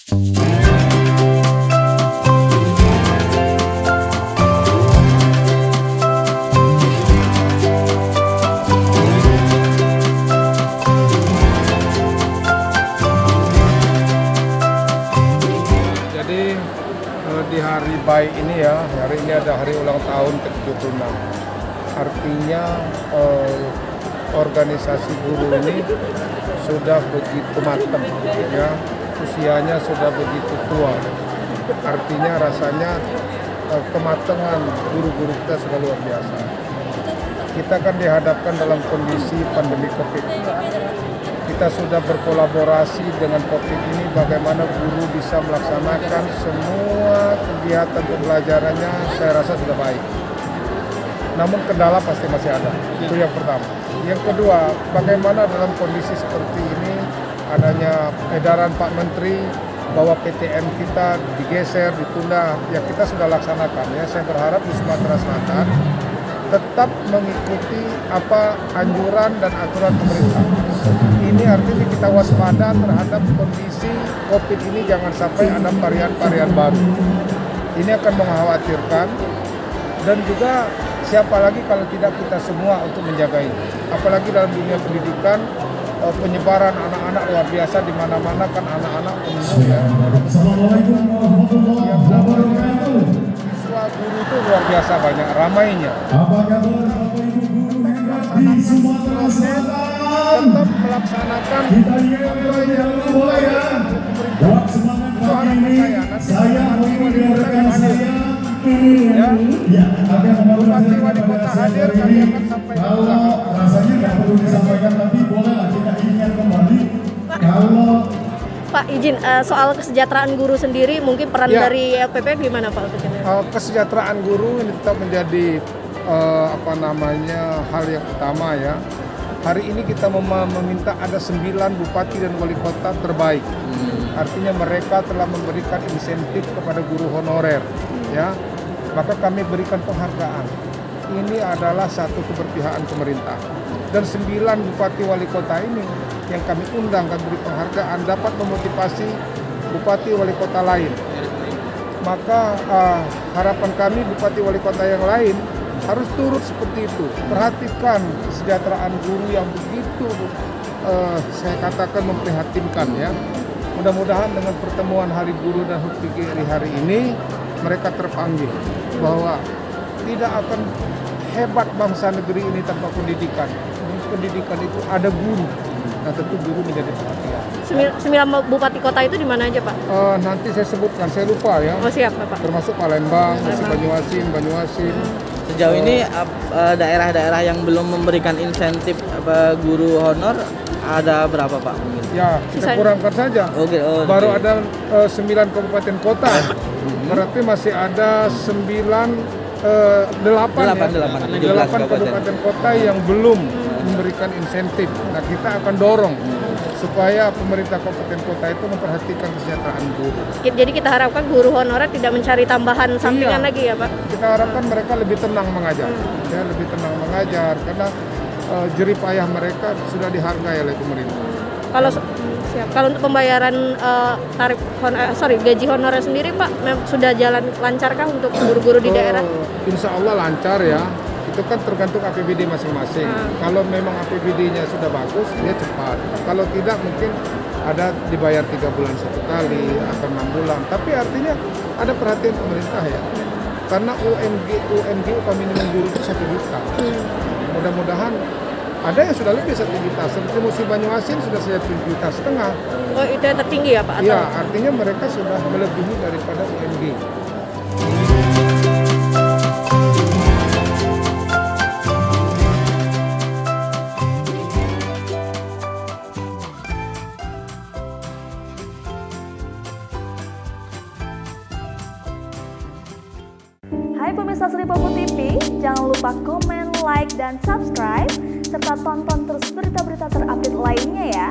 Jadi di hari baik ini ya, hari ini ada hari ulang tahun ke-76. Artinya organisasi guru ini sudah begitu matang ya, usianya sudah begitu tua. Artinya rasanya kematangan guru-guru kita sudah luar biasa. Kita kan dihadapkan dalam kondisi pandemi Covid. Kita sudah berkolaborasi dengan Covid ini bagaimana guru bisa melaksanakan semua kegiatan pembelajarannya, saya rasa sudah baik. Namun kendala pasti masih ada, itu yang pertama. Yang kedua, bagaimana dalam kondisi seperti ini adanya edaran Pak Menteri bahwa PTM kita digeser, ditunda, ya kita sudah laksanakan ya. Saya berharap di Sumatera Selatan tetap mengikuti apa anjuran dan aturan pemerintah. Ini artinya kita waspada terhadap kondisi Covid ini, jangan sampai ada varian-varian baru. Ini akan mengkhawatirkan, dan juga siapa lagi kalau tidak kita semua untuk menjaga ini. Apalagi dalam dunia pendidikan, penyebaran anak-anak luar biasa di mana-mana kan anak-anak umum ya. Yang namanya siswa guru itu luar biasa banyak ramainya. Apa kabar Bapak Ibu guru hebat di Sumatera Selatan? Tetap melaksanakan Kita yang boleh ya. Buat semangat pagi ini, saya mewakili rekan saya. Ya, ada yang mau Bupati Wali Kota hadir, kami akan sampaikan. Kalau rasanya nggak perlu disampaikan, tapi bolehlah kita ingat kembali. Kalau Pak izin soal kesejahteraan guru sendiri, mungkin peran Ya. dari LPP gimana Pak untuk ini? Kesejahteraan guru ini tetap menjadi hal yang utama ya. Hari ini kita meminta ada 9 bupati dan wali kota terbaik. Artinya mereka telah memberikan insentif kepada guru honorer ya. Maka kami berikan penghargaan. Ini adalah satu keberpihakan pemerintah. Dan 9 bupati wali kota ini yang kami undang, kami beri penghargaan, dapat memotivasi bupati wali kota lain. Maka harapan kami bupati wali kota yang lain harus turut seperti itu. Perhatikan kesejahteraan guru yang begitu saya katakan memprihatinkan ya. Mudah-mudahan dengan pertemuan Hari Guru dan HUT PGRI hari ini mereka terpanggil bahwa tidak akan hebat bangsa negeri ini tanpa pendidikan. Pendidikan itu ada guru. Nah tentu guru menjadi perhatian. 9 bupati kota itu di mana aja Pak? Nanti saya sebutkan, saya lupa ya. Oh siap Pak. Termasuk Palembang, masih Banyuasin. Sejauh ini daerah-daerah yang belum memberikan insentif guru honor ada berapa Pak? Ya, kita kurangkan saja. Baru ada 9 kabupaten kota. Berarti masih ada 8 kabupaten kota yang belum memberikan insentif. Nah, kita akan dorong supaya pemerintah kabupaten kota itu memperhatikan kesejahteraan guru. Jadi kita harapkan guru honorer tidak mencari tambahan sampingan lagi ya Pak? Kita harapkan mereka lebih tenang mengajar. Ya, lebih tenang mengajar karena jerih payah mereka sudah dihargai oleh pemerintah. Kalau untuk pembayaran gaji honorer sendiri Pak, sudah jalan lancarkah untuk guru-guru di daerah? Insya Allah lancar ya. Itu kan tergantung APBD masing-masing. Kalau memang APBD-nya sudah bagus, dia cepat. Kalau tidak mungkin ada dibayar 3 bulan 1 kali atau 6 bulan. Tapi artinya ada perhatian pemerintah ya. Karena UMG upah minimum guru itu 1 juta. Mudah-mudahan ada yang sudah lebih 1 juta. Seperti musim Banyuasin sudah 1,5 juta. Oh itu yang tertinggi ya Pak? Iya, artinya mereka sudah melebihi daripada UMG. Hai pemirsa Sri Popo TV, jangan lupa komen, like, dan subscribe, serta tonton terus berita-berita terupdate lainnya ya.